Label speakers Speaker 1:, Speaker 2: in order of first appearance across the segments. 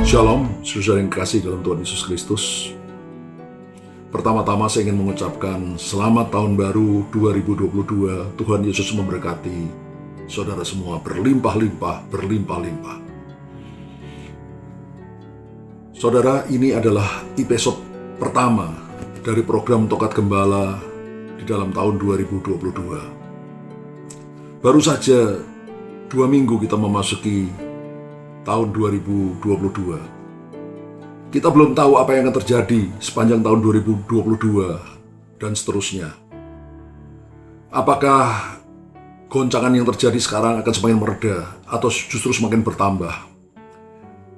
Speaker 1: Shalom, saudara yang kasih dalam Tuhan Yesus Kristus. Pertama-tama saya ingin mengucapkan selamat tahun baru 2022. Tuhan Yesus memberkati saudara semua berlimpah-limpah, berlimpah-limpah. Saudara, ini adalah episode pertama dari program Tokat Gembala di dalam tahun 2022. Baru saja 2 minggu kita memasuki tahun 2022. Kita belum tahu apa yang akan terjadi sepanjang tahun 2022 dan seterusnya. Apakah goncangan yang terjadi sekarang akan semakin mereda atau justru semakin bertambah?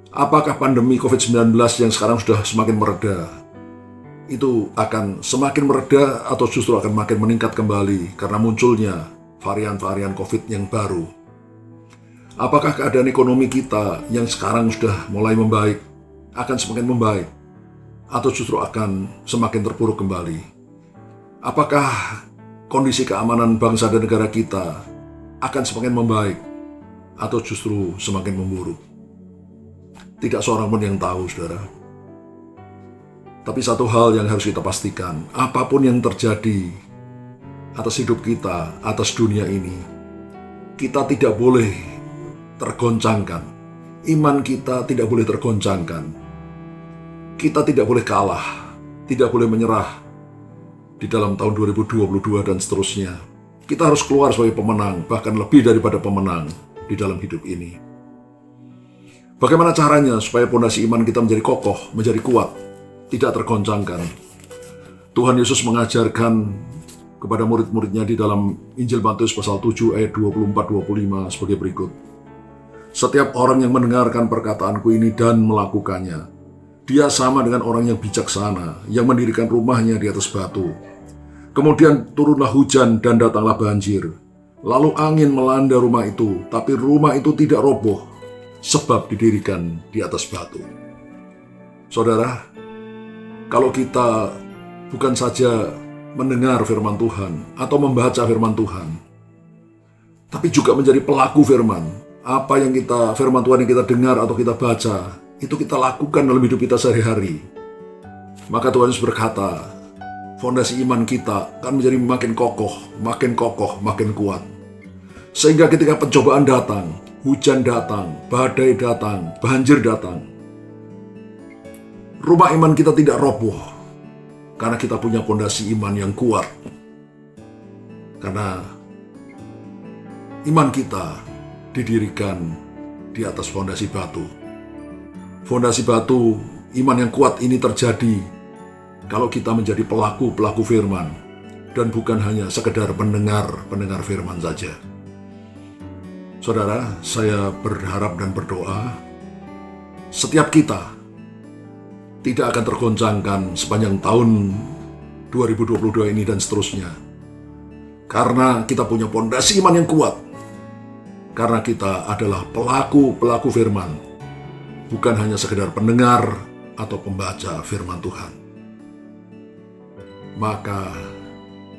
Speaker 1: Apakah pandemi COVID-19 yang sekarang sudah semakin mereda itu akan semakin mereda atau justru akan makin meningkat kembali karena munculnya varian-varian COVID yang baru? Apakah keadaan ekonomi kita yang sekarang sudah mulai membaik akan semakin membaik atau justru akan semakin terpuruk kembali? Apakah kondisi keamanan bangsa dan negara kita akan semakin membaik atau justru semakin memburuk? Tidak seorang pun yang tahu, saudara. Tapi satu hal yang harus kita pastikan, apapun yang terjadi atas hidup kita, atas dunia ini, kita tidak boleh tergoncangkan. Iman kita tidak boleh tergoncangkan. Kita tidak boleh kalah, tidak boleh menyerah di dalam tahun 2022 dan seterusnya. Kita harus keluar sebagai pemenang, bahkan lebih daripada pemenang di dalam hidup ini. Bagaimana caranya supaya pondasi iman kita menjadi kokoh, menjadi kuat, tidak tergoncangkan? Tuhan Yesus mengajarkan kepada murid-muridnya di dalam Injil Matius pasal 7 ayat 24-25 sebagai berikut. Setiap orang yang mendengarkan perkataanku ini dan melakukannya, dia sama dengan orang yang bijaksana, yang mendirikan rumahnya di atas batu. Kemudian turunlah hujan dan datanglah banjir. Lalu angin melanda rumah itu, tapi rumah itu tidak roboh, sebab didirikan di atas batu. Saudara, kalau kita bukan saja mendengar firman Tuhan atau membaca firman Tuhan, tapi juga menjadi pelaku firman. Apa yang firman Tuhan yang kita dengar atau kita baca, itu kita lakukan dalam hidup kita sehari-hari. Maka Tuhan Yesus berkata, fondasi iman kita akan menjadi makin kokoh, makin kuat. Sehingga ketika pencobaan datang, hujan datang, badai datang, banjir datang, rumah iman kita tidak roboh, karena kita punya fondasi iman yang kuat. Karena iman kita didirikan di atas fondasi batu. Fondasi batu, iman yang kuat ini terjadi kalau kita menjadi pelaku firman dan bukan hanya sekedar pendengar firman saja. Saudara, saya berharap dan berdoa setiap kita tidak akan tergoncangkan sepanjang tahun 2022 ini dan seterusnya. Karena kita punya fondasi iman yang kuat. Karena kita adalah pelaku firman, bukan hanya sekedar pendengar atau pembaca firman Tuhan. Maka,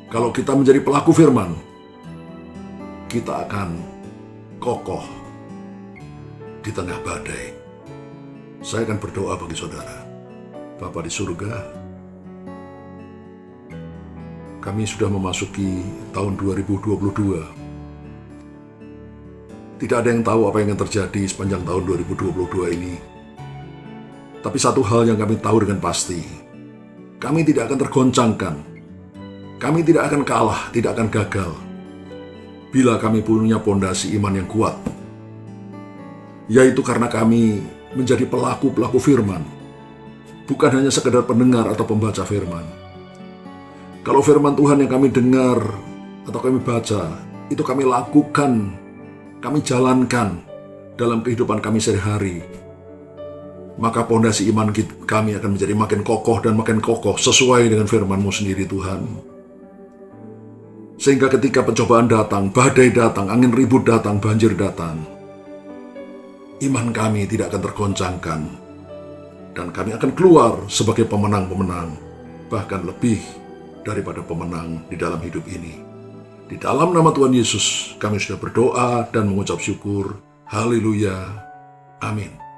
Speaker 1: kalau kita menjadi pelaku firman, kita akan kokoh di tengah badai. Saya akan berdoa bagi saudara. Bapa di surga, kami sudah memasuki tahun 2022. Tidak ada yang tahu apa yang akan terjadi sepanjang tahun 2022 ini. Tapi satu hal yang kami tahu dengan pasti, kami tidak akan tergoncangkan. Kami tidak akan kalah, tidak akan gagal. Bila kami punya fondasi iman yang kuat. Yaitu karena kami menjadi pelaku firman. Bukan hanya sekedar pendengar atau pembaca firman. Kalau firman Tuhan yang kami dengar atau kami baca, itu kami lakukan, kami jalankan dalam kehidupan kami sehari-hari, maka pondasi iman kami akan menjadi makin kokoh dan makin kokoh sesuai dengan firman-Mu sendiri, Tuhan. Sehingga ketika pencobaan datang, badai datang, angin ribut datang, banjir datang, iman kami tidak akan tergoncangkan dan kami akan keluar sebagai pemenang-pemenang, bahkan lebih daripada pemenang di dalam hidup ini. Di dalam nama Tuhan Yesus, kami sudah berdoa dan mengucap syukur. Haleluya. Amin.